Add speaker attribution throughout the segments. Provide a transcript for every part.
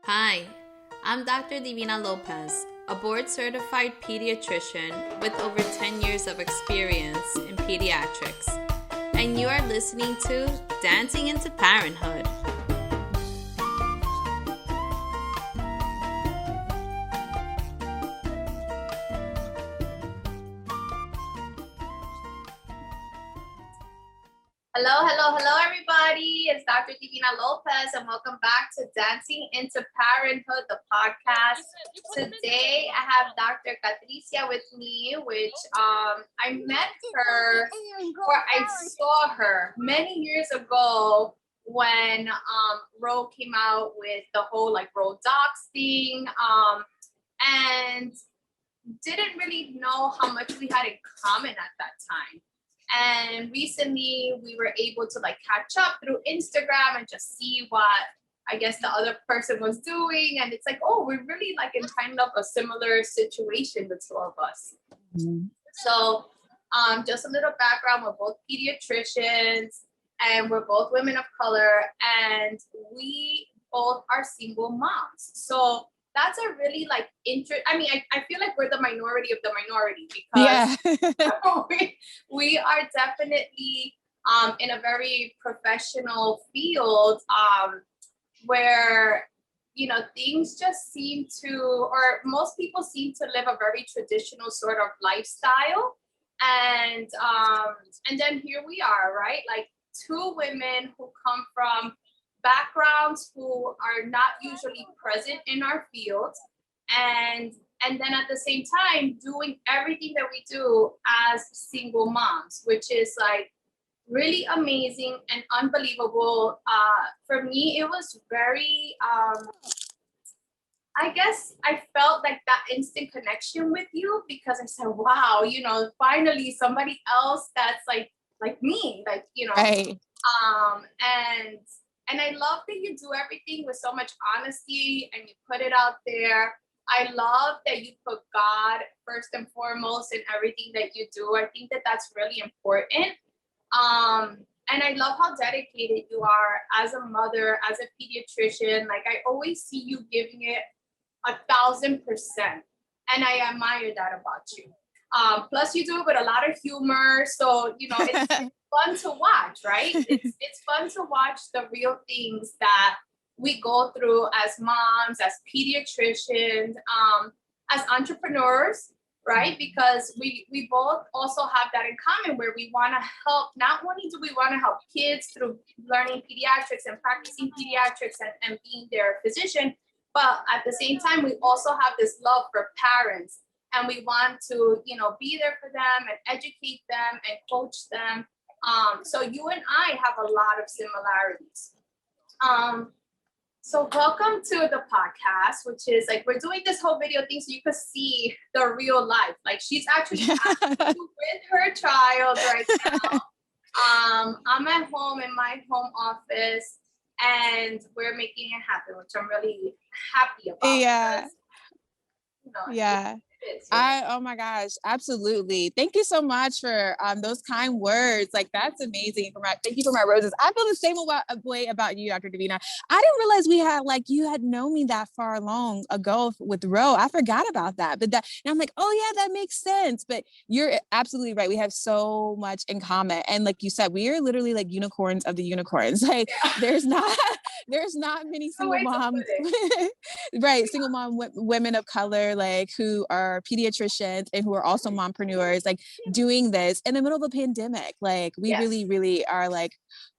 Speaker 1: Hi, I'm Dr. Divina Lopez, a board-certified pediatrician with over 10 years of experience in pediatrics, and you are listening to Dancing into Parenthood. Hello, everybody. It's Dr. Divina Lopez, and welcome back to Dancing into Parenthood, the podcast. Today, I have Dr. Catricia with me, which I met her, or I saw her many years ago when Roe came out with the whole Roe docs thing, and didn't really know how much we had in common at that time. And recently we were able to catch up through Instagram and just see what I guess the other person was doing. And it's oh, we're really in kind of a similar situation, the two of us. Mm-hmm. So just a little background, we're both pediatricians and we're both women of color and we both are single moms. So that's a really I mean, I feel like we're the minority of the minority because we are definitely in a very professional field where, things just seem to, or most people seem to live a very traditional sort of lifestyle. And then here we are, right? Two women who come from backgrounds who are not usually present in our fields, and then at the same time doing everything that we do as single moms, which is really amazing and unbelievable. For me, it was very I guess I felt that instant connection with you because I said, wow, finally somebody else that's like me,
Speaker 2: right.
Speaker 1: And I love that you do everything with so much honesty and you put it out there. I love that you put God first and foremost in everything that you do. I think that that's really important. And I love how dedicated you are as a mother, as a pediatrician. I always see you giving it 1,000%. And I admire that about you. Plus you do it with a lot of humor. So, it's fun to watch, right? It's fun to watch the real things that we go through as moms, as pediatricians, as entrepreneurs, right? Because we both also have that in common where we want to help. Not only do we want to help kids through learning pediatrics and practicing pediatrics and being their physician, but at the same time, we also have this love for parents. And we want to, be there for them and educate them and coach them. So you and I have a lot of similarities. So welcome to the podcast, which is we're doing this whole video thing so you can see the real life. She's actually with her child right now. I'm at home in my home office and we're making it happen, which I'm really happy about.
Speaker 2: Yeah.
Speaker 1: Because,
Speaker 2: yeah. Oh my gosh, absolutely. Thank you so much for those kind words. That's amazing. Thank you for my roses. I feel the same way about you, Dr. Divina. I didn't realize we had you had known me that far long ago with Roe. I forgot about that. And I'm oh yeah, that makes sense. But you're absolutely right. We have so much in common. And like you said, we are literally unicorns of the unicorns. There's not many single moms, right? Single mom women of color who are pediatricians and who are also mompreneurs doing this in the middle of a pandemic. We really are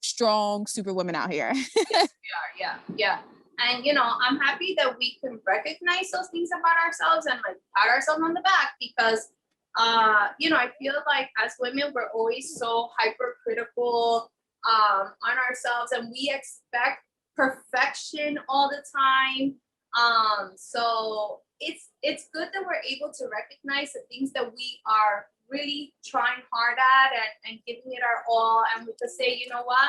Speaker 2: strong super women out here.
Speaker 1: Yes, we are. Yeah. And I'm happy that we can recognize those things about ourselves and pat ourselves on the back because I feel as women we're always so hypercritical on ourselves and we expect perfection all the time. So it's good that we're able to recognize the things that we are really trying hard at and giving it our all, and we can say, you know what,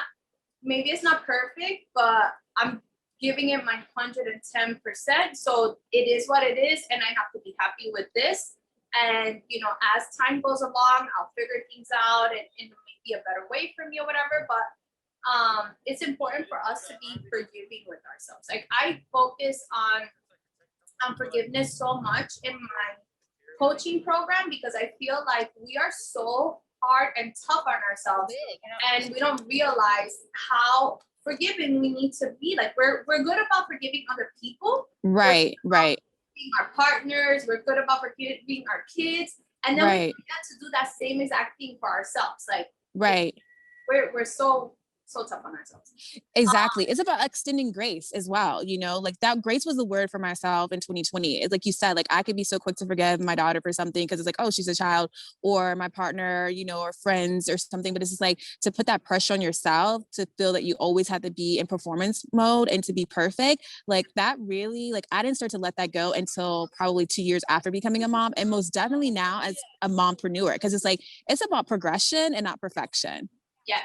Speaker 1: maybe it's not perfect, but I'm giving it my 110%. So it is what it is, and I have to be happy with this. And as time goes along, I'll figure things out, and it may be a better way for me or whatever. But it's important for us to be forgiving with ourselves. Like I focus on forgiveness so much in my coaching program because I feel like we are so hard and tough on ourselves, and we don't realize how forgiving we need to be. Like we're good about forgiving other people,
Speaker 2: right, right,
Speaker 1: forgiving our partners, we're good about forgiving our kids, and then we forget to do that same exact thing for ourselves. Like we're so tough on ourselves.
Speaker 2: Exactly. It's about extending grace as well. You know, like that grace was the word for myself in 2020. It's like you said, like I could be so quick to forgive my daughter for something because it's like, oh, she's a child, or my partner, you know, or friends or something. But it's just like to put that pressure on yourself to feel that you always have to be in performance mode and to be perfect. Like that really, like I didn't start to let that go until probably 2 years after becoming a mom. And most definitely now as a mompreneur, because it's like, it's about progression and not perfection.
Speaker 1: Yes.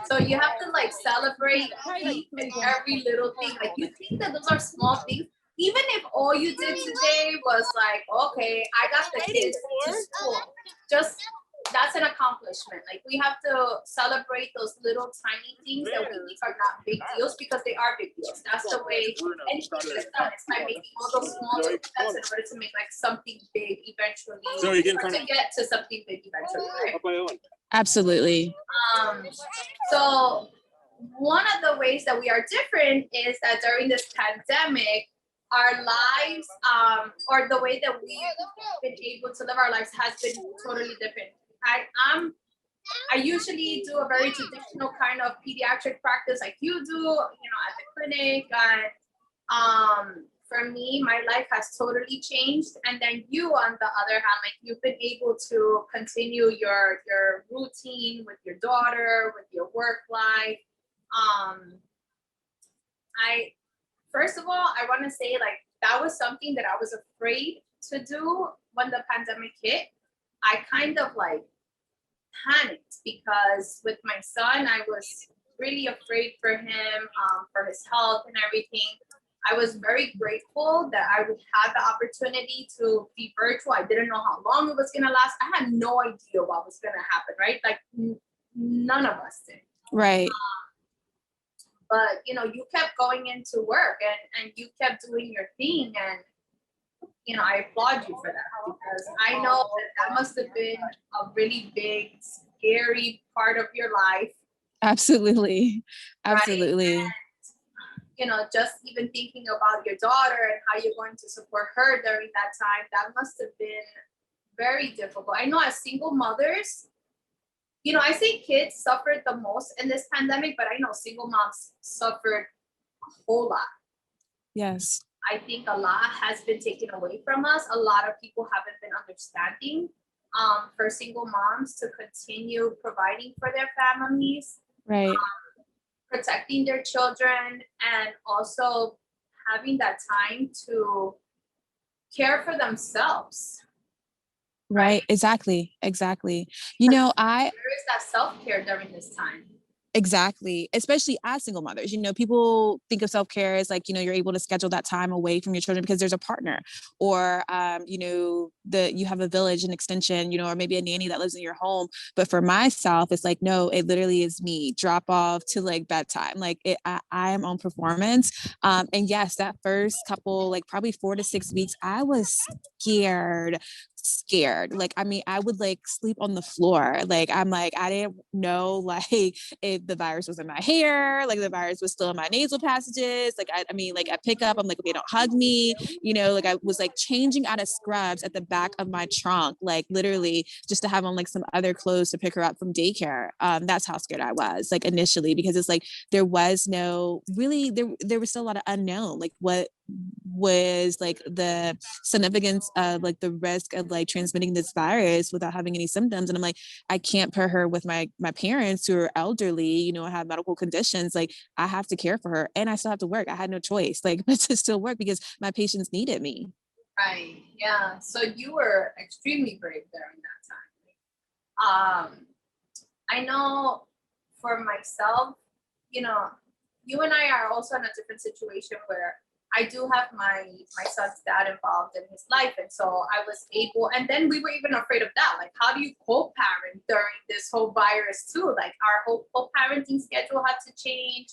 Speaker 1: So you have to like celebrate every little thing. Like you think that those are small things. Even if all you did today was like, okay, I got the kids to school. Just that's an accomplishment. Like we have to celebrate those little tiny things that we think are not big deals because they are big deals. That's the way anything is done. It's by making all those small steps in order to make like something big eventually, or to get to something big eventually, right?
Speaker 2: Absolutely.
Speaker 1: So one of the ways that we are different is that during this pandemic, our lives, or the way that we've been able to live our lives has been totally different. I usually do a very traditional kind of pediatric practice like you do, you know, at the clinic. And for me, my life has totally changed. And then you, on the other hand, like you've been able to continue your routine with your daughter, with your work life. First of all, I want to say like that was something that I was afraid to do when the pandemic hit. I kind of like panicked because with my son, I was really afraid for him, for his health and everything. I was very grateful that I would have the opportunity to be virtual. I didn't know how long it was going to last. I had no idea what was going to happen, right? Like none of us did.
Speaker 2: Right.
Speaker 1: But, you know, you kept going into work and you kept doing your thing. And, you know, I applaud you for that because I know that must have been a really big, scary part of your life.
Speaker 2: Absolutely. Absolutely.
Speaker 1: Right? And, you know, just even thinking about your daughter and how you're going to support her during that time, that must have been very difficult. I know as single mothers, you know, I say kids suffered the most in this pandemic, but I know single moms suffered a whole lot.
Speaker 2: Yes.
Speaker 1: I think a lot has been taken away from us. A lot of people haven't been understanding for single moms to continue providing for their families.
Speaker 2: Right.
Speaker 1: Protecting their children and also having that time to care for themselves.
Speaker 2: Right. Exactly. You know,
Speaker 1: there is that self-care during this time.
Speaker 2: Exactly. Especially as single mothers, you know, people think of self-care as like, you know, you're able to schedule that time away from your children because there's a partner or, you know, you have a village, an extension, you know, or maybe a nanny that lives in your home. But for myself, it's like, no, it literally is me drop off to like bedtime. Like I am on performance. And yes, that first couple, like probably 4 to 6 weeks, I was scared. Like, I mean, I would like sleep on the floor. Like, I'm like, I didn't know like if the virus was in my hair, like the virus was still in my nasal passages. Like, I mean, like at pickup, I'm like, okay, don't hug me. You know, like I was like changing out of scrubs at the back of my trunk, like literally just to have on like some other clothes to pick her up from daycare. That's how scared I was like initially, because it's like, there was no really, there was still a lot of unknown, like what was like the significance of like the risk of like transmitting this virus without having any symptoms. And I'm like, I can't put her with my parents who are elderly, you know, have medical conditions. Like I have to care for her and I still have to work. I had no choice, like, but to still work because my patients needed me.
Speaker 1: Right. Yeah. So you were extremely brave during that time. I know for myself, you know, you and I are also in a different situation where I do have my son's dad involved in his life. And so I was able, and then we were even afraid of that. Like, how do you co-parent during this whole virus too? Like our whole co-parenting schedule had to change.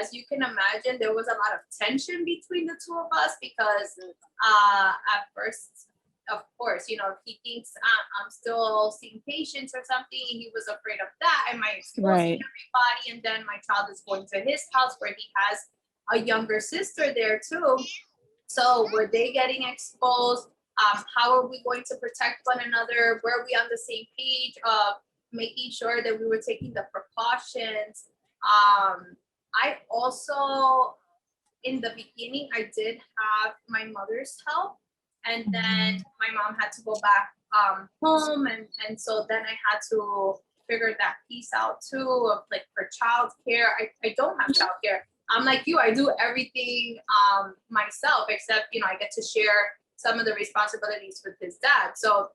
Speaker 1: As you can imagine, there was a lot of tension between the two of us because at first, of course, you know, if he thinks I'm still seeing patients or something, he was afraid of that. I might expose everybody. And then my child is going to his house where he has a younger sister there too. So were they getting exposed? How are we going to protect one another? Were we on the same page of making sure that we were taking the precautions? I also, in the beginning, I did have my mother's help. And then my mom had to go back home. And so then I had to figure that piece out too of like for childcare. I don't have childcare. I'm like you, I do everything myself, except, you know, I get to share some of the responsibilities with his dad. So,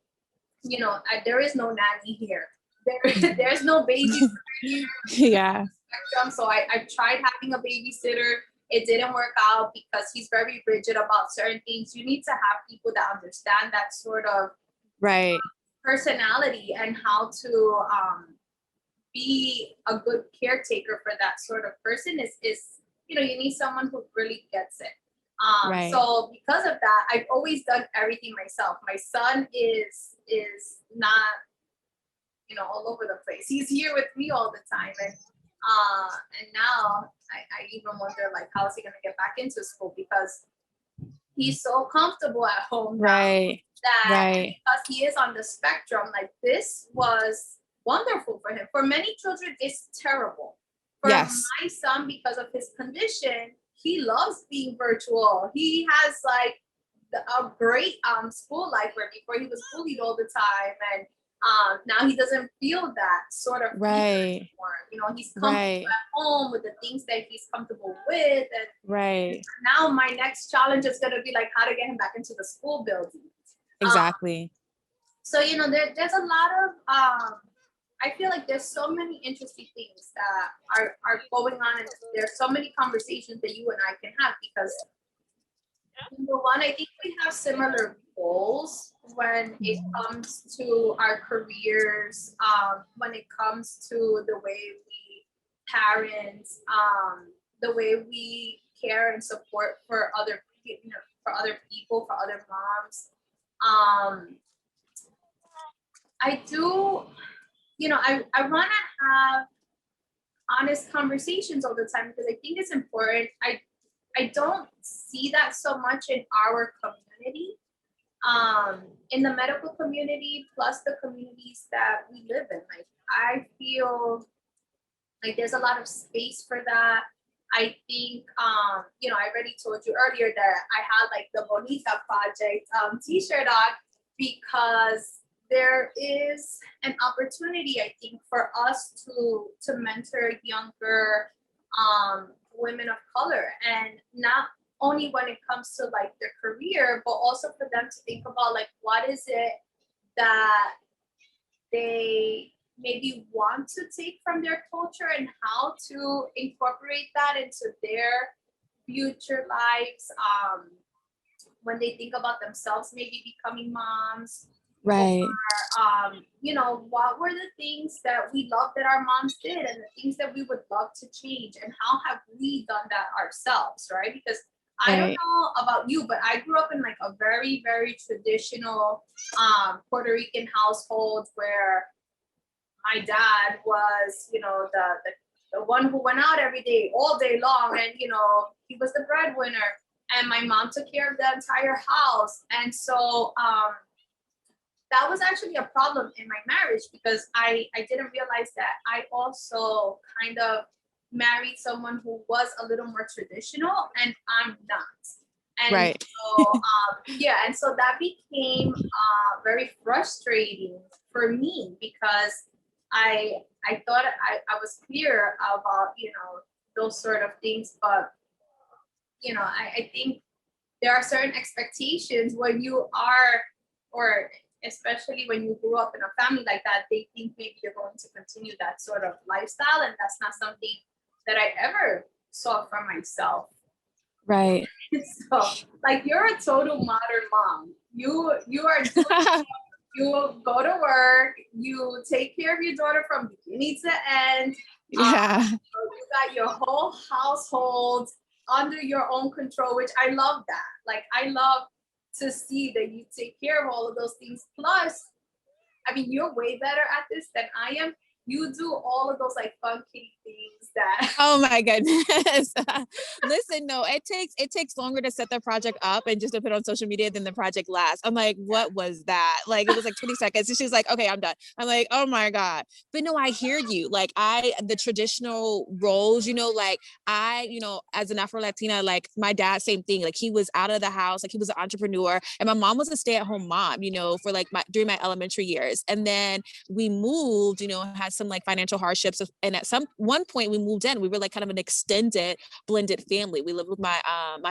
Speaker 1: you know, there is no nanny here. There's no babysitter here.
Speaker 2: Yeah.
Speaker 1: So I tried having a babysitter. It didn't work out because he's very rigid about certain things. You need to have people that understand that sort of personality and how to be a good caretaker for that sort of person is, you know, you need someone who really gets it. So because of that, I've always done everything myself. My son is not, you know, all over the place. He's here with me all the time. And now I even wonder, like, how is he going to get back into school? Because he's so comfortable at home now that because he is on the spectrum, like this was wonderful for him. For many children, it's terrible. For my son, because of his condition, he loves being virtual. He has like a great school life where before he was bullied all the time, and now he doesn't feel that sort of anymore. You know, he's comfortable at home with the things that he's comfortable with. And now my next challenge is going to be like how to get him back into the school building. So, you know, there's a lot of I feel like there's so many interesting things that are going on, and there's so many conversations that you and I can have because, number one, I think we have similar goals when it comes to our careers, when it comes to the way we parent, the way we care and support for other, you know, for other people, for other moms. I do, you know, I want to have honest conversations all the time because I think it's important. I don't see that so much in our community, in the medical community, plus the communities that we live in. Like, I feel like there's a lot of space for that. I think, you know, I already told you earlier that I had like the Bonita Project t-shirt on because there is an opportunity, I think, for us to mentor younger women of color, and not only when it comes to like their career, but also for them to think about like what is it that they maybe want to take from their culture and how to incorporate that into their future lives, when they think about themselves maybe becoming moms. Or, you know, what were the things that we love that our moms did and the things that we would love to change, and how have we done that ourselves, right? Because I don't know about you, but I grew up in like a very, very traditional Puerto Rican household where my dad was, you know, the one who went out every day, all day long, and, you know, he was the breadwinner, and my mom took care of the entire house. And so that was actually a problem in my marriage because I didn't realize that I also kind of married someone who was a little more traditional, and I'm not. And so, yeah, and so that became very frustrating for me because I thought I was clear about, you know, those sort of things, but, you know, I think there are certain expectations when you are, or especially when you grew up in a family like that, they think maybe you're going to continue that sort of lifestyle, and that's not something that I ever saw for myself.
Speaker 2: Right.
Speaker 1: So like you're a total modern mom. You are doing, you go to work, you take care of your daughter from beginning to end.
Speaker 2: Yeah.
Speaker 1: You got your whole household under your own control, which I love that. Like I love to see that you take care of all of those things. Plus, I mean, you're way better at this than I am. You do all of those like fun kitty things that.
Speaker 2: Oh my goodness. Listen, no, it takes longer to set the project up and just to put it on social media than the project lasts. I'm like, what was that? Like, it was like 20 seconds. And she's like, okay, I'm done. I'm like, oh my God. But no, I hear you. Like the traditional roles, like as an Afro-Latina, like my dad, same thing. Like he was out of the house, like he was an entrepreneur, and my mom was a stay-at-home mom, for like during my elementary years. And then we moved, had some like financial hardships. And at one point we moved in, we were like kind of an extended blended family. We lived with my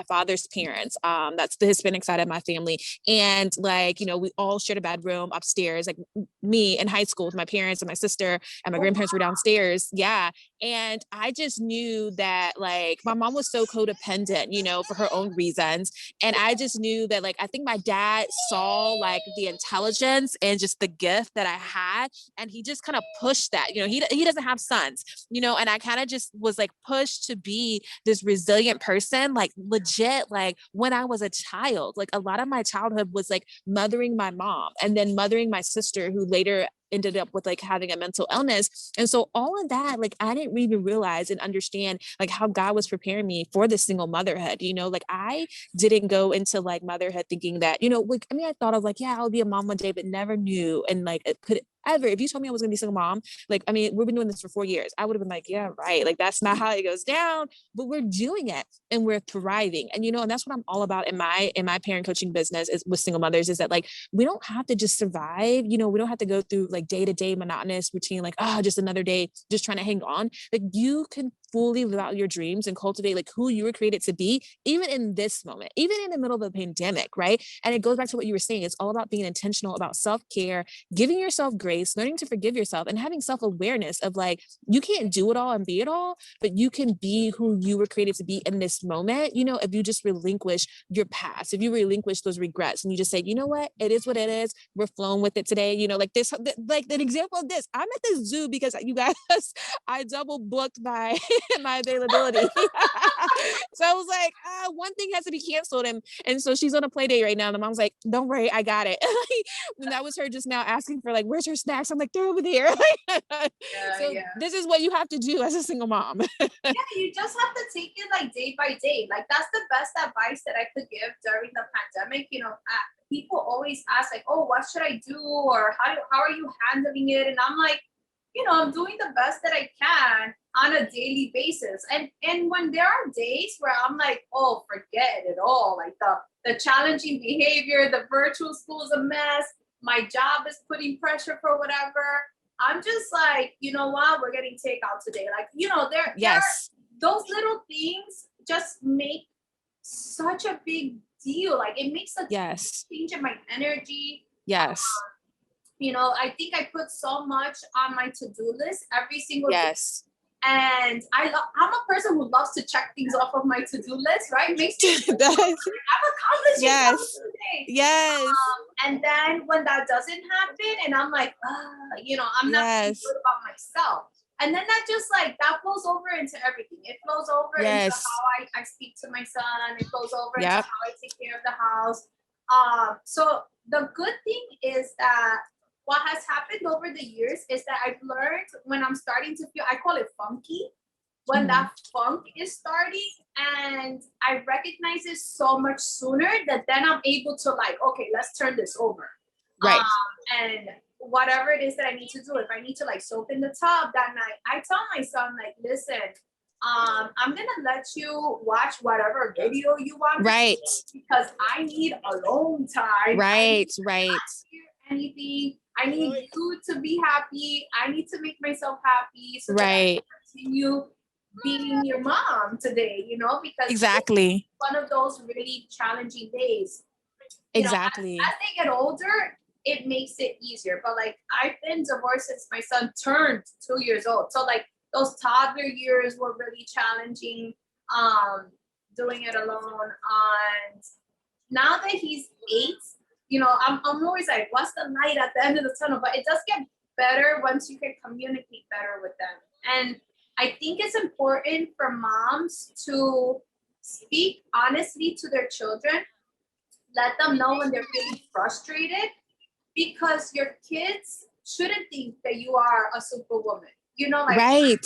Speaker 2: father's parents. That's the Hispanic side of my family. And like, we all shared a bedroom upstairs, like me in high school with my parents and my sister, and my grandparents were downstairs. Yeah. And I just knew that like my mom was so codependent, for her own reasons. And I just knew that like, I think my dad saw like the intelligence and just the gift that I had. And he just kind of pushed that, he doesn't have sons, and I kind of just was like pushed to be this resilient person, like legit, like when I was a child, like a lot of my childhood was like mothering my mom and then mothering my sister, who later ended up with like having a mental illness. And so all of that, like I didn't even realize and understand like how God was preparing me for this single motherhood, like I didn't go into like motherhood thinking that, like, I mean, I thought of like, yeah, I'll be a mom one day, but never knew. And like, it could ever, if you told me I was gonna be a single mom, like, I mean, we've been doing this for 4 years, I would have been like, yeah, right. Like, that's not how it goes down, but we're doing it and we're thriving. And, and that's what I'm all about in my parent coaching business is with single mothers, is that like, we don't have to just survive, we don't have to go through like day-to-day monotonous routine, like, just another day, just trying to hang on. Like you can fully live out your dreams and cultivate like who you were created to be, even in this moment, even in the middle of a pandemic, right? And it goes back to what you were saying. It's all about being intentional about self-care, giving yourself grace, learning to forgive yourself, and having self-awareness of like, you can't do it all and be it all, but you can be who you were created to be in this moment, if you just relinquish your past, if you relinquish those regrets and you just say, you know what, it is what it is, we're flowing with it today, like this, like an example of this, I'm at the zoo because you guys, I double booked my my availability. So I was like, one thing has to be canceled. And so she's on a play date right now. And the mom's like, don't worry, I got it. And that was her just now asking for like, where's your snacks? I'm like, they're over there. This is what you have to do as a single mom.
Speaker 1: Yeah, you just have to take it like day by day. Like that's the best advice that I could give during the pandemic. People always ask like, oh, what should I do? Or how are you handling it? And I'm like, I'm doing the best that I can on a daily basis. And when there are days where I'm like, oh, forget it all, like the challenging behavior, the virtual school is a mess, my job is putting pressure for whatever, I'm just like, you know what, we're getting takeout today. Like, there are, those little things just make such a big deal. Like it makes a change in my energy.
Speaker 2: Yes.
Speaker 1: I think I put so much on my to-do list every single day. And I'm a person who loves to check things off of my to-do list, right? Makes me I've accomplished something today.
Speaker 2: Yes.
Speaker 1: And then when that doesn't happen, and I'm like, I'm not feeling good about myself. And then that just like, that flows over into everything. It flows over into how I speak to my son. It flows over into how I take care of the house. So the good thing is that what has happened over the years is that I've learned when I'm starting to feel, I call it funky, when that funk is starting, and I recognize it so much sooner that then I'm able to like, okay, let's turn this over.
Speaker 2: Right.
Speaker 1: And whatever it is that I need to do, if I need to like soak in the tub that night, I tell my son like, listen, I'm gonna let you watch whatever video you want,
Speaker 2: right?
Speaker 1: Because I need alone time.
Speaker 2: Right.
Speaker 1: Anything. I need you to be happy. I need to make myself happy so that I can continue being your mom today, because
Speaker 2: exactly,
Speaker 1: it's one of those really challenging days.
Speaker 2: Exactly.
Speaker 1: As they get older, it makes it easier. But like I've been divorced since my son turned 2 years old. So like those toddler years were really challenging. doing it alone. And now that he's 8, you know, I'm always like, what's the light at the end of the tunnel? But it does get better once you can communicate better with them. And I think it's important for moms to speak honestly to their children, let them know when they're feeling frustrated, because your kids shouldn't think that you are a superwoman. You know, like
Speaker 2: Right.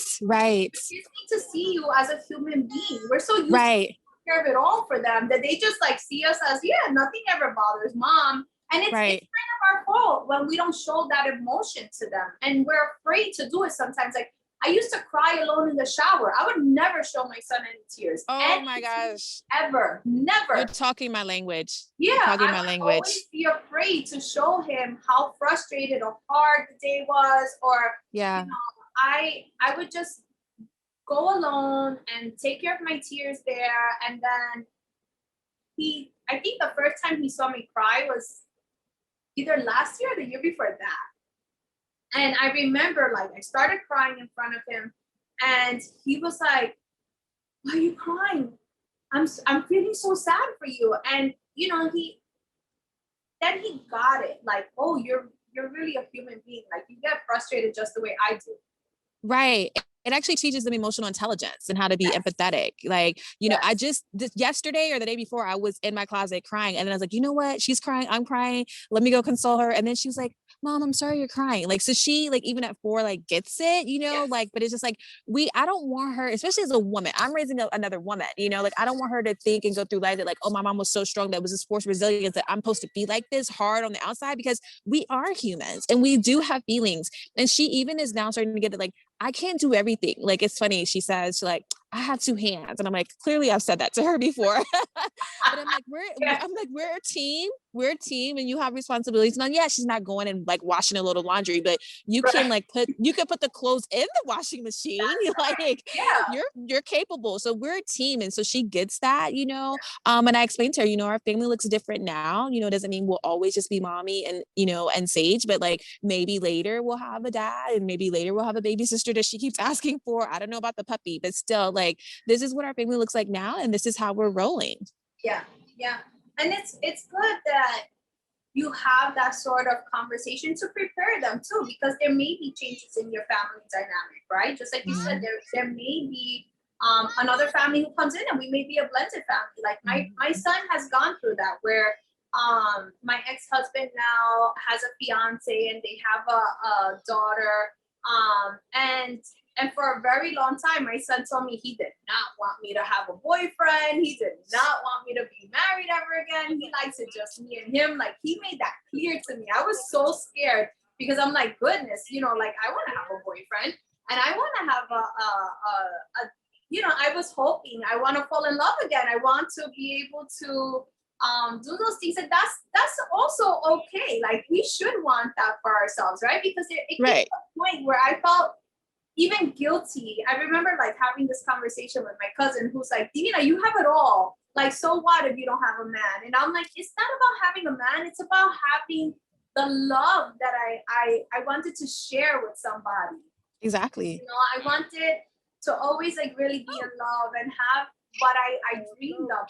Speaker 1: kids need to see you as a human being. We're so used to taking care of it all for them that they just like see us as, yeah, nothing ever bothers mom. And it's kind of our fault when we don't show that emotion to them. And we're afraid to do it sometimes. Like, I used to cry alone in the shower. I would never show my son any tears.
Speaker 2: Oh my gosh.
Speaker 1: Ever. Never.
Speaker 2: You're talking my language.
Speaker 1: Yeah, I would always be afraid to show him how frustrated or hard the day was, or you know, I would just go alone and take care of my tears there. And then I think the first time he saw me cry was either last year or the year before that. And I remember, like, I started crying in front of him, and he was like, "Why are you crying? I'm feeling so sad for you." And you know, he got it. Like, oh, you're really a human being. Like, you get frustrated just the way I do.
Speaker 2: Right. It actually teaches them emotional intelligence and how to be empathetic. Like, you know, I just yesterday or the day before, I was in my closet crying, and then I was like, you know what? She's crying. I'm crying. Let me go console her. And then she was like, Mom, I'm sorry you're crying. Like, so she, like, even at 4, like, gets it, you know, like, but it's just like, I don't want her, especially as a woman, I'm raising another woman, you know, like, I don't want her to think and go through life that like, oh, my mom was so strong, that was this forced resilience, that I'm supposed to be like this hard on the outside, because we are humans and we do have feelings. And she even is now starting to get it, like, I can't do everything. Like, it's funny. She says, like, I have 2 hands. And I'm like, clearly I've said that to her before. But I'm like, we're a team. We're a team, and you have responsibilities. Now, yeah, she's not going and like washing a load of laundry, but you can like put the clothes in the washing machine. Like, you're capable. So we're a team. And so she gets that, you know. And I explained to her, you know, our family looks different now. You know, it doesn't mean we'll always just be mommy and, you know, and Sage, but like maybe later we'll have a dad, and maybe later we'll have a baby sister that she keeps asking for. I don't know about the puppy, but still, like, this is what our family looks like now, and this is how we're rolling.
Speaker 1: Yeah. And it's good that you have that sort of conversation to prepare them too, because there may be changes in your family dynamic, right? Just like you said, there may be another family who comes in, and we may be a blended family. Like my son has gone through that, where my ex-husband now has a fiance, and they have a daughter. And for a very long time, my son told me he did not want me to have a boyfriend. He did not want me to be married ever again. He likes it just me and him. Like, he made that clear to me. I was so scared, because I'm like, goodness, you know, like, I want to have a boyfriend, and I want to have a you know, I was hoping I want to fall in love again. I want to be able to do those things, and that's also okay. Like, we should want that for ourselves, right? Because it came to a point where I felt even guilty. I remember like having this conversation with my cousin, who's like, Divina, you have it all. Like, so what if you don't have a man? And I'm like, it's not about having a man. It's about having the love that I wanted to share with somebody.
Speaker 2: Exactly.
Speaker 1: You know, I wanted to always like really be in love and have what I dreamed of.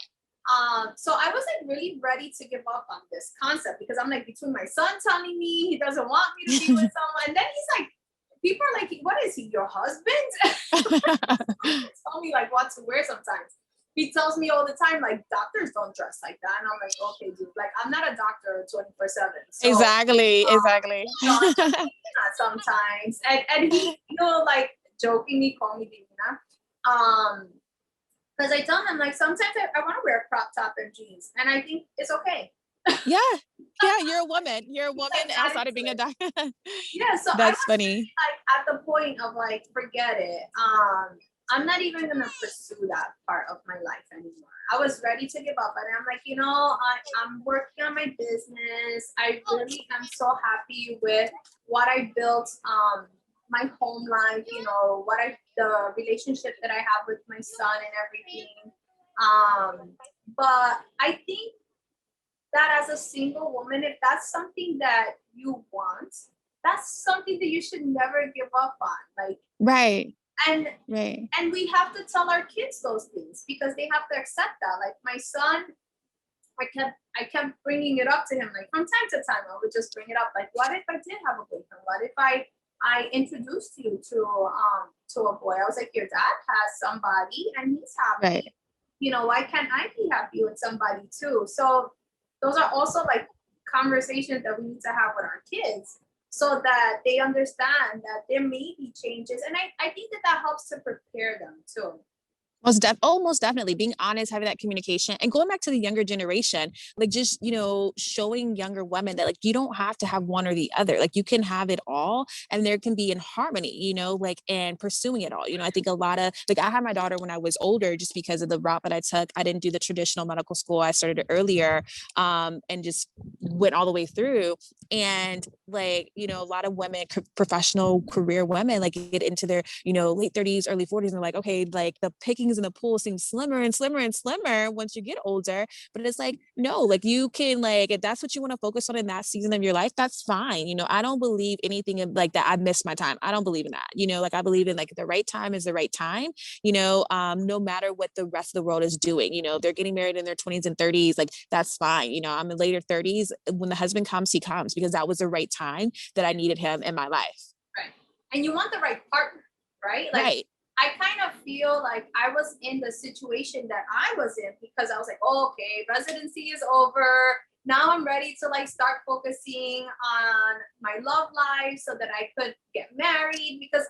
Speaker 1: So I was like really ready to give up on this concept, because I'm like, between my son telling me he doesn't want me to be with someone, and then he's like, people are like, what is he, your husband? Tell me like what to wear sometimes. He tells me all the time, like, doctors don't dress like that. And I'm like, okay, dude, like, I'm not a doctor 24/7. So,
Speaker 2: exactly.
Speaker 1: Sometimes. And he, you know, like, jokingly call me Divina. Because I tell him, like, sometimes I want to wear a crop top and jeans. And I think it's okay.
Speaker 2: Yeah, you're a woman. You're a woman outside of being a doctor.
Speaker 1: Yeah, so
Speaker 2: that's funny.
Speaker 1: Really, like, at the point of like, forget it. I'm not even gonna pursue that part of my life anymore. I was ready to give up, and I'm like, you know, I'm working on my business. I really am so happy with what I built. My home life, you know, the relationship that I have with my son and everything. But I think that as a single woman, if that's something that you want, that's something that you should never give up on. Like,
Speaker 2: right.
Speaker 1: And
Speaker 2: Right.
Speaker 1: and we have to tell our kids those things because they have to accept that. Like my son, I kept bringing it up to him, like from time to time. I would just bring it up, like, what if I did have a boyfriend? What if I introduced you to a boy? I was like, your dad has somebody and he's happy.
Speaker 2: Right.
Speaker 1: You know, why can't I be happy with somebody too? So those are also like conversations that we need to have with our kids so that they understand that there may be changes. And I think that helps to prepare them too.
Speaker 2: Most definitely being honest, having that communication, and going back to the younger generation, like just, showing younger women that like you don't have to have one or the other, like you can have it all and there can be in harmony, like, and pursuing it all. I think a lot of like I had my daughter when I was older just because of the route that I took. I didn't do the traditional medical school. I started earlier and just went all the way through. And like, a lot of women, professional career women, like get into their, late 30s, early 40s, and they're like, okay, like the pickings in the pool seem slimmer and slimmer and slimmer once you get older. But it's like, no, like you can, like, if that's what you want to focus on in that season of your life, that's fine. I don't believe anything like that. I missed my time. I don't believe in that. Like I believe in like the right time is the right time, no matter what the rest of the world is doing. They're getting married in their 20s and 30s, like that's fine. I'm in later 30s. When the husband comes, he comes, because that was the right time that I needed him in my life.
Speaker 1: Right. And you want the right partner, right? Like,
Speaker 2: right.
Speaker 1: I kind of feel like I was in the situation that I was in because I was like, oh, okay, residency is over. Now I'm ready to like start focusing on my love life so that I could get married, because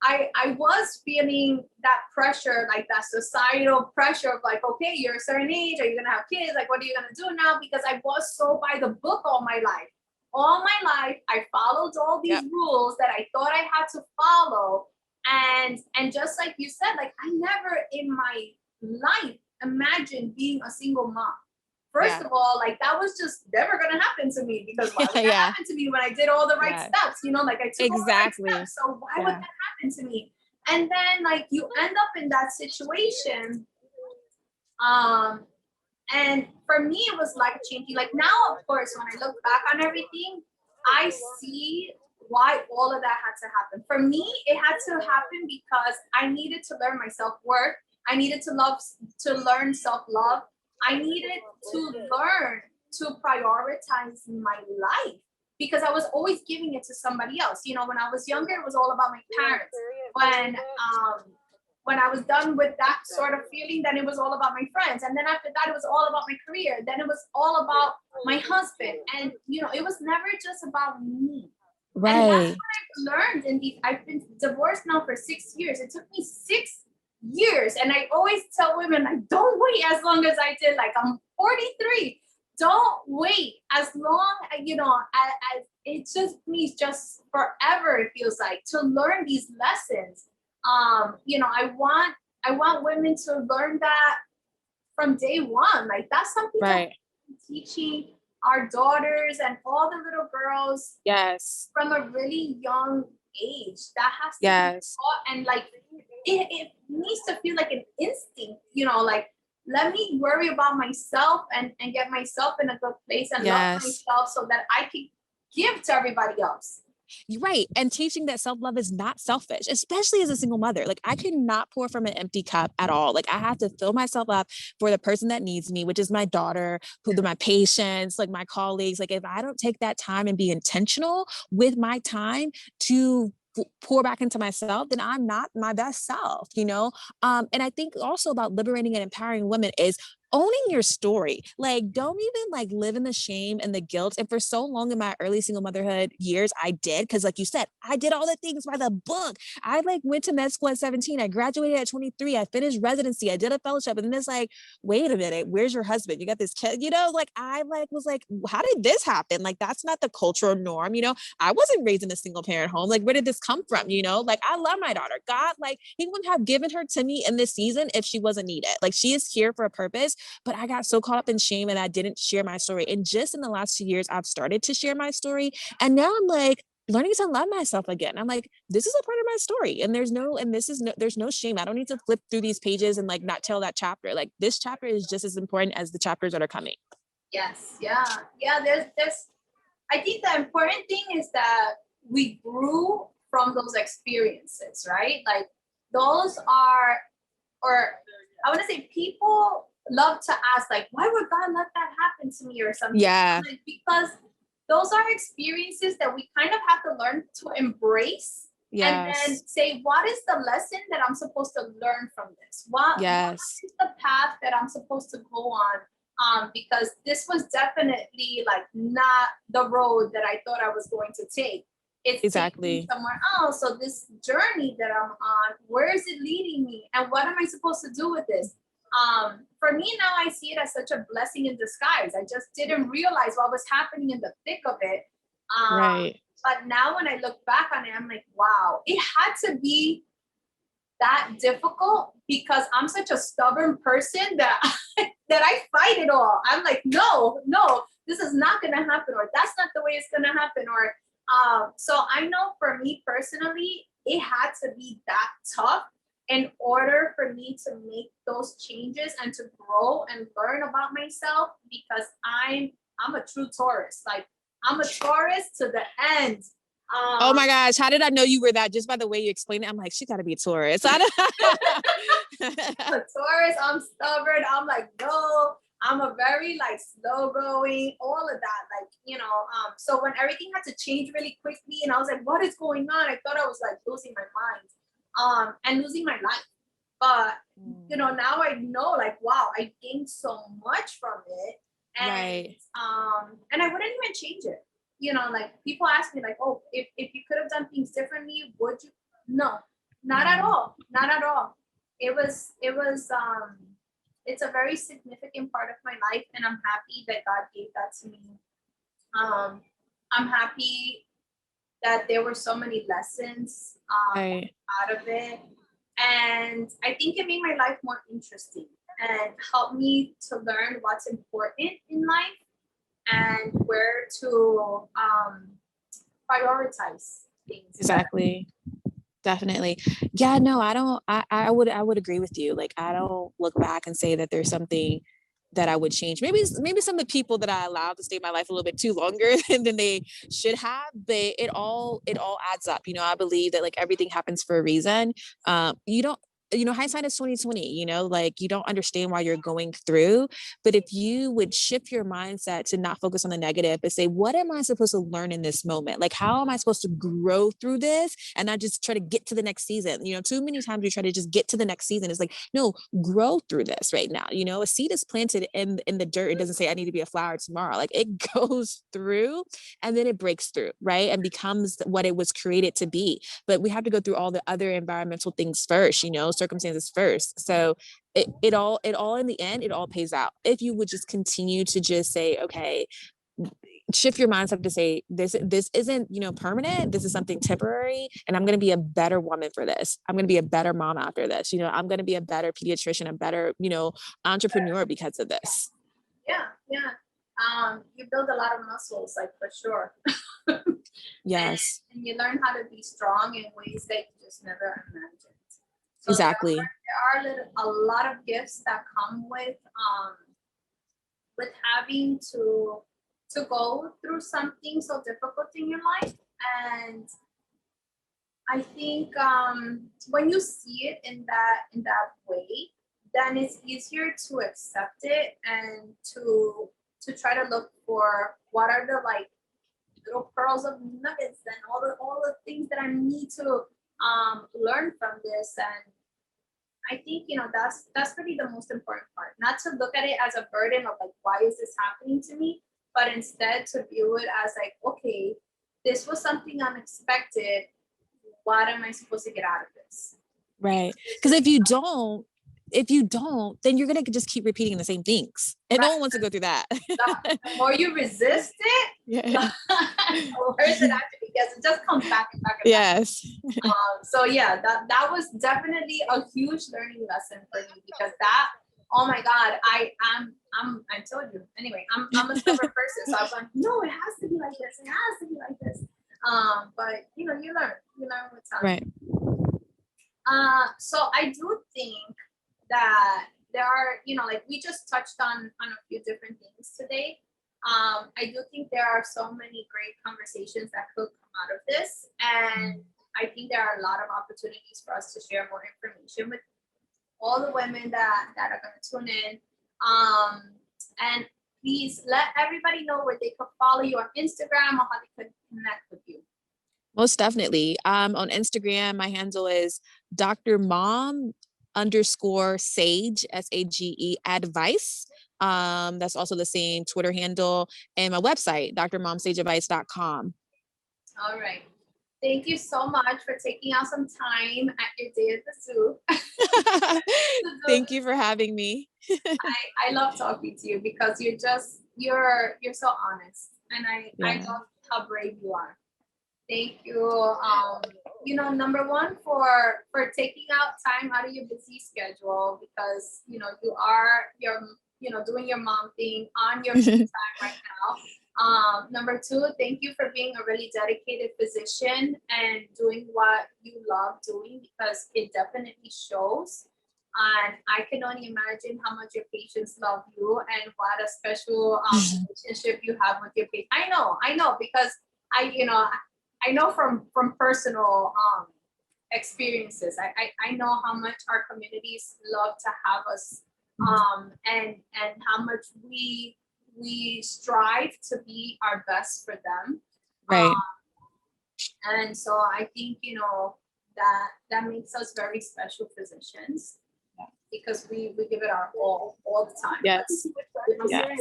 Speaker 1: I was feeling that pressure, like that societal pressure of like, okay, you're a certain age, are you gonna have kids? Like, what are you gonna do now? Because I was so by the book all my life. All my life, I followed all these rules that I thought I had to follow. And just like you said, like I never in my life imagined being a single mom. First of all, like that was just never gonna happen to me, because why would that happen to me when I did all the right steps? Like I took all the right steps. So why would that happen to me? And then like you end up in that situation. And for me, it was life changing. Like now, of course, when I look back on everything, I see why all of that had to happen. For me, it had to happen because I needed to learn my self-worth. I needed to learn self-love. I needed to learn to prioritize my life, because I was always giving it to somebody else. When I was younger, it was all about my parents. When I was done with that sort of feeling, then it was all about my friends. And then after that, it was all about my career. Then it was all about my husband. And, it was never just about me.
Speaker 2: Right.
Speaker 1: And that's what I've learned I've been divorced now for 6 years. It took me 6 years. And I always tell women, like, don't wait as long as I did. Like, I'm 43. Don't wait as long, as it just means just forever, it feels like, to learn these lessons. I want women to learn that from day one. Like that's something that I'm teaching our daughters and all the little girls from a really young age. That has to be taught, and like it needs to feel like an instinct, like let me worry about myself and get myself in a good place and love myself so that I can give to everybody else.
Speaker 2: Right. And teaching that self-love is not selfish, especially as a single mother. Like I cannot pour from an empty cup at all. Like I have to fill myself up for the person that needs me, which is my daughter, my patients, like my colleagues. Like if I don't take that time and be intentional with my time to pour back into myself, then I'm not my best self, And I think also about liberating and empowering women is owning your story. Like, don't even like live in the shame and the guilt. And for so long in my early single motherhood years, I did. Cause like you said, I did all the things by the book. I like went to med school at 17. I graduated at 23. I finished residency. I did a fellowship. And then it's like, wait a minute, where's your husband? You got this kid, like I like was like, how did this happen? Like, that's not the cultural norm. I wasn't raised in a single parent home. Like, where did this come from? Like I love my daughter. God, like he wouldn't have given her to me in this season if she wasn't needed. Like she is here for a purpose. But I got so caught up in shame and I didn't share my story. And just in the last 2 years, I've started to share my story. And now I'm like learning to love myself again. I'm like, this is a part of my story. And there's no shame. I don't need to flip through these pages and like not tell that chapter. Like this chapter is just as important as the chapters that are coming.
Speaker 1: Yes. Yeah. Yeah. I think the important thing is that we grew from those experiences, right? Like those are, or I want to say people love to ask like, why would God let that happen to me or something?
Speaker 2: Yeah.
Speaker 1: Like, because those are experiences that we kind of have to learn to embrace.
Speaker 2: Yes.
Speaker 1: And then say, what is the lesson that I'm supposed to learn from this? What is the path that I'm supposed to go on? Because this was definitely like not the road that I thought I was going to take. It's taking me somewhere else. So this journey that I'm on, where is it leading me? And what am I supposed to do with this? For me now, I see it as such a blessing in disguise. I just didn't realize what was happening in the thick of it.
Speaker 2: Right.
Speaker 1: But now when I look back on it, I'm like, wow, it had to be that difficult because I'm such a stubborn person that I fight it all. I'm like, no, this is not going to happen, or that's not the way it's going to happen. Or so I know for me personally, it had to be that tough in order for me to make those changes and to grow and learn about myself, because I'm a true Taurus. Like, I'm a Taurus to the end.
Speaker 2: Oh my gosh, how did I know you were that? Just by the way you explained it, I'm like, she got to be a Taurus.
Speaker 1: I'm a Taurus, I'm stubborn. I'm like, no, I'm a very like slow going, all of that. Like, you know, so when everything had to change really quickly and I was like, what is going on? I thought I was like losing my mind and losing my life. But, you know, now I know like, wow, I gained so much from it. And, and I wouldn't even change it. You know, like people ask me like, oh, if you could have done things differently, would you? No, not at all. Not at all. It was, it's a very significant part of my life, and I'm happy that God gave that to me. I'm happy that there were so many lessons out of it. And I think it made my life more interesting and helped me to learn what's important in life and where to prioritize things.
Speaker 2: Exactly. Definitely. Yeah, no, I would agree with you. Like, I don't look back and say that there's something that I would change. Maybe some of the people that I allowed to stay in my life a little bit too longer than they should have, but it all adds up. You know, I believe that like everything happens for a reason. Hindsight is 2020, you know, like you don't understand why you're going through. But if you would shift your mindset to not focus on the negative, but say, what am I supposed to learn in this moment? Like, how am I supposed to grow through this and not just try to get to the next season? You know, too many times we try to just get to the next season. It's like, no, grow through this right now. You know, a seed is planted in the dirt. It doesn't say I need to be a flower tomorrow. Like, it goes through and then it breaks through, right? And becomes what it was created to be. But we have to go through all the other environmental things first, you know, circumstances first. So it all in the end, it all pays out. If you would just continue to just say, okay, shift your mindset to say, this isn't, you know, permanent. This is something temporary. And I'm going to be a better woman for this. I'm going to be a better mom after this. You know, I'm going to be a better pediatrician, a better, you know, entrepreneur because of this.
Speaker 1: Yeah. You build a lot of muscles, like, for sure.
Speaker 2: Yes.
Speaker 1: And you learn how to be strong in ways that you just never imagined. So
Speaker 2: exactly.
Speaker 1: There are a lot of gifts that come with having to go through something so difficult in your life. And I think when you see it in that way, then it's easier to accept it and to try to look for what are the like little pearls of nuggets and all the things that I need to learn from this. And I think, you know, that's really the most important part, not to look at it as a burden of like, why is this happening to me, but instead to view it as like, okay, this was something unexpected. What am I supposed to get out of this?
Speaker 2: Right. Because if you don't, then you're going to just keep repeating the same things. And no one wants to go through that.
Speaker 1: The more you resist it, the worse it actually gets. It just comes back and back and back.
Speaker 2: Yes.
Speaker 1: So yeah, that was definitely a huge learning lesson for me, because that, oh my God, I told you. Anyway, I'm a stubborn person. So I was like, no, it has to be like this. It has to be like this. But you know, you learn with time.
Speaker 2: Right.
Speaker 1: So I do think that there are, you know, like we just touched on a few different things today. I do think there are so many great conversations that could come out of this. And I think there are a lot of opportunities for us to share more information with all the women that are going to tune in. And please let everybody know where they could follow you on Instagram or how they could connect with you.
Speaker 2: Most definitely. On Instagram, my handle is Dr. Mom _ Sage, SAGE advice. That's also the same Twitter handle, and my website, drmomsageadvice.com.
Speaker 1: All right. Thank you so much for taking out some time at your day at the zoo.
Speaker 2: Thank you for having me.
Speaker 1: I love talking to you because you're so honest, and I love how brave you are. Thank you. Number one for taking out time out of your busy schedule, because you are doing your mom thing on your free time right now. Number two, thank you for being a really dedicated physician and doing what you love doing, because it definitely shows. And I can only imagine how much your patients love you and what a special relationship you have with your patients. I know because I know from personal experiences. I know how much our communities love to have us, and how much we strive to be our best for them.
Speaker 2: Right.
Speaker 1: And so I think that makes us very special physicians, because we give it our all the time.
Speaker 2: Yes.
Speaker 1: Yes.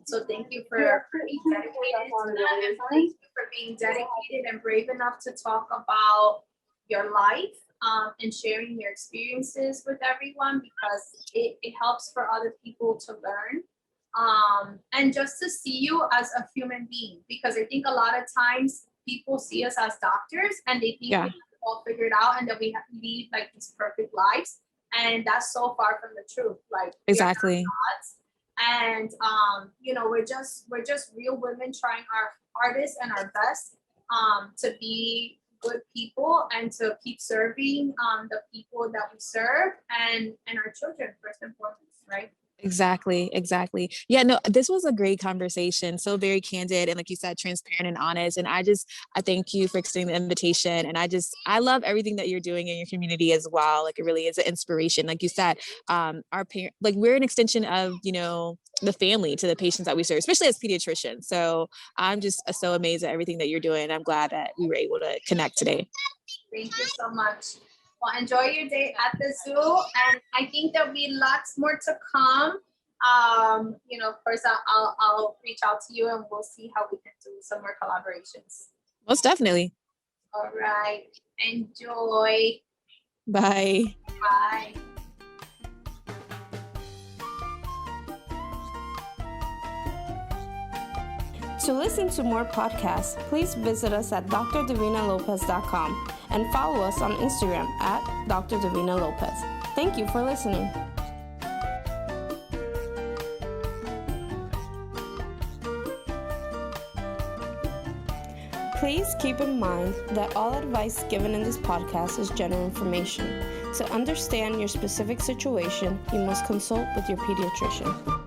Speaker 1: So thank you for being dedicated to that, and thank you for being dedicated and brave enough to talk about your life, and sharing your experiences with everyone, because it helps for other people to learn, and just to see you as a human being, because I think a lot of times people see us as doctors and they think we have it all figured out and that we have to lead like these perfect lives. And that's so far from the truth. Like,
Speaker 2: exactly.
Speaker 1: And we're just real women trying our hardest and our best to be good people and to keep serving the people that we serve and our children first and foremost, right?
Speaker 2: Exactly. Yeah, no, this was a great conversation. So very candid and, like you said, transparent and honest. And I thank you for extending the invitation. And I love everything that you're doing in your community as well. Like, it really is an inspiration. Like you said, our parent, like, we're an extension of, the family to the patients that we serve, especially as pediatricians. So I'm just so amazed at everything that you're doing. I'm glad that we were able to connect today.
Speaker 1: Thank you so much. Well, enjoy your day at the zoo, and I think there'll be lots more to come. Of course, I'll reach out to you and we'll see how we can do some more collaborations.
Speaker 2: Most definitely.
Speaker 1: All right. Enjoy.
Speaker 2: Bye.
Speaker 1: Bye.
Speaker 3: To listen to more podcasts, please visit us at drdivinalopez.com and follow us on Instagram at Dr. Divina Lopez. Thank you for listening. Please keep in mind that all advice given in this podcast is general information. To understand your specific situation, you must consult with your pediatrician.